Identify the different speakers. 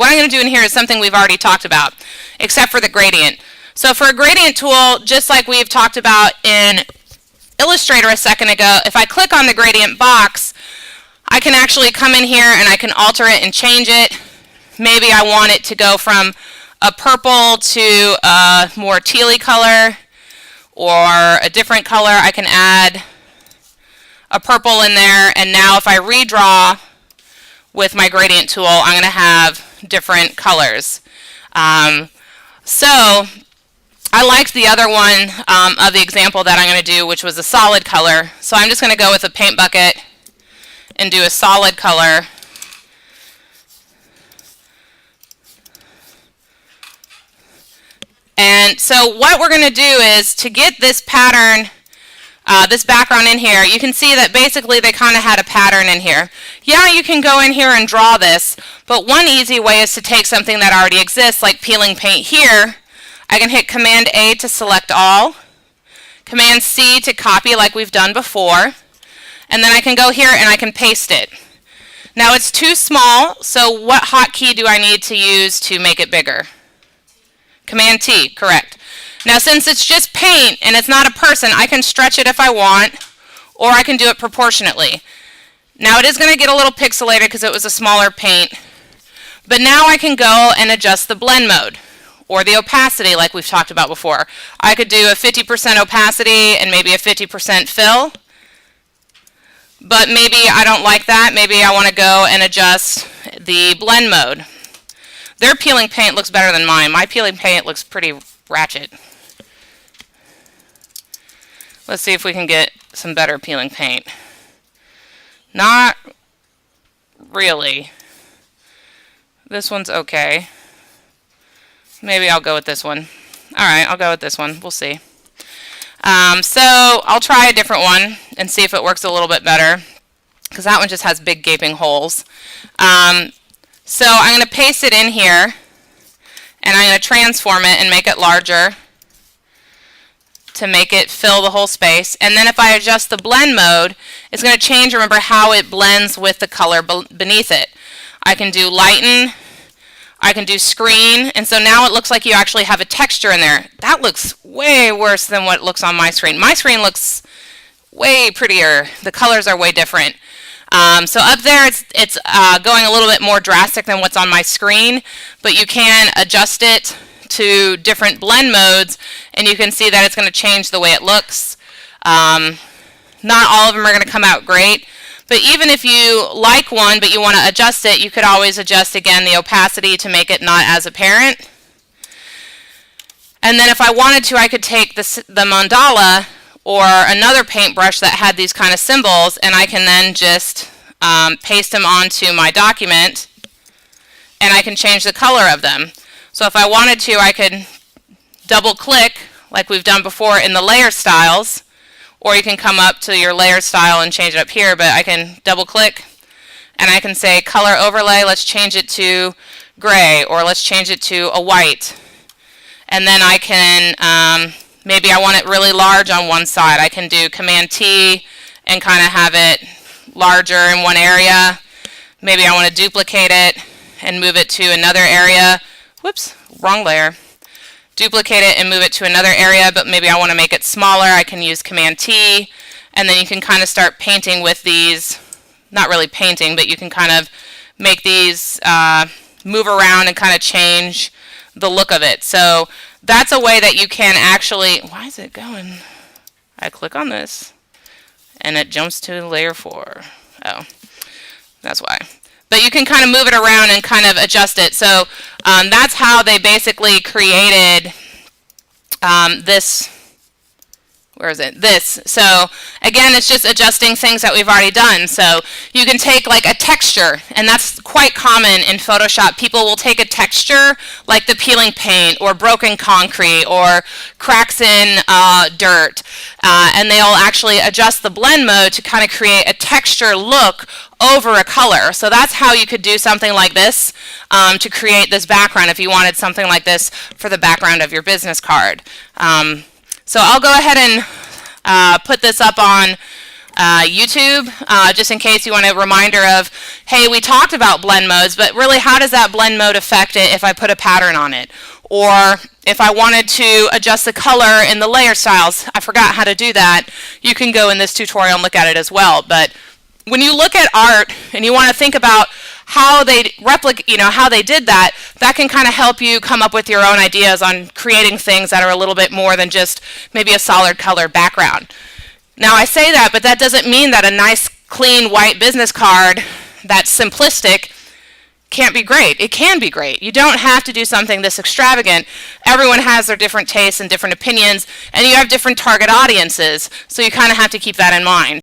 Speaker 1: what I'm going to do in here is something we've already talked about, except for the gradient. So for a gradient tool, just like we've talked about in Illustrator a second ago, if I click on the gradient box, I can actually come in here and I can alter it and change it. Maybe I want it to go from a purple to a more tealy color or a different color. I can add a purple in there, and now if I redraw with my gradient tool, I'm going to have different colors. So I liked the other one of the example that I'm going to do, which was a solid color. So I'm just going to go with a paint bucket and do a solid color. And so what we're going to do is to get this pattern, this background in here, you can see that basically they kind of had a pattern in here. Yeah, you can go in here and draw this, but one easy way is to take something that already exists, like peeling paint here. I can hit Command A to select all, Command C to copy like we've done before, and then I can go here and I can paste it. Now it's too small, so what hotkey do I need to use to make it bigger? Command T, correct. Now since it's just paint and it's not a person, I can stretch it if I want, or I can do it proportionately. Now it is going to get a little pixelated because it was a smaller paint, but now I can go and adjust the blend mode or the opacity like we've talked about before. I could do a 50% opacity and maybe a 50% fill, but maybe I don't like that. Maybe I want to go and adjust the blend mode. Their peeling paint looks better than mine. My peeling paint looks pretty ratchet. Let's see if we can get some better peeling paint. Not really. This one's okay. Maybe I'll go with this one. Alright, I'll go with this one. We'll see. So I'll try a different one and see if it works a little bit better, because that one just has big gaping holes. So I'm going to paste it in here, and I'm going to transform it and make it larger to make it fill the whole space. And then if I adjust the blend mode, it's going to change, remember, how it blends with the color beneath it. I can do lighten, I can do screen, and so now it looks like you actually have a texture in there. That looks way worse than what looks on my screen. My screen looks way prettier. The colors are way different. So up there it's going a little bit more drastic than what's on my screen, but you can adjust it to different blend modes, and you can see that it's going to change the way it looks. Not all of them are going to come out great, but even if you like one but you want to adjust it, you could always adjust again the opacity to make it not as apparent. And then if I wanted to, I could take the mandala or another paintbrush that had these kind of symbols, and I can then just paste them onto my document, and I can change the color of them. So if I wanted to, I could double click like we've done before in the layer styles, or you can come up to your layer style and change it up here, but I can double click and I can say color overlay, let's change it to gray, or let's change it to a white. And then I can maybe I want it really large on one side. I can do Command T and kind of have it larger in one area. Maybe I want to duplicate it and move it to another area. Whoops, wrong layer. Duplicate it and move it to another area, but maybe I want to make it smaller. I can use Command T, and then you can kind of start painting with these. Not really painting, but you can kind of make these move around and kind of change the look of it. So that's a way that you can actually, why is it going? I click on this and it jumps to layer 4. Oh, that's why. But you can kind of move it around and kind of adjust it. So that's how they basically created this. Where is it? This. So again, it's just adjusting things that we've already done. So you can take like a texture, and that's quite common in Photoshop. People will take a texture like the peeling paint or broken concrete or cracks in dirt, and they'll actually adjust the blend mode to kind of create a texture look over a color. So that's how you could do something like this to create this background if you wanted something like this for the background of your business card. So I'll go ahead and put this up on YouTube, just in case you want a reminder of, hey, we talked about blend modes, but really how does that blend mode affect it if I put a pattern on it? Or if I wanted to adjust the color in the layer styles, I forgot how to do that, you can go in this tutorial and look at it as well. But when you look at art and you want to think about how they how they did that, that can kind of help you come up with your own ideas on creating things that are a little bit more than just maybe a solid color background. Now I say that, but that doesn't mean that a nice clean white business card that's simplistic can't be great. It can be great. You don't have to do something this extravagant. Everyone has their different tastes and different opinions, and you have different target audiences, so you kind of have to keep that in mind.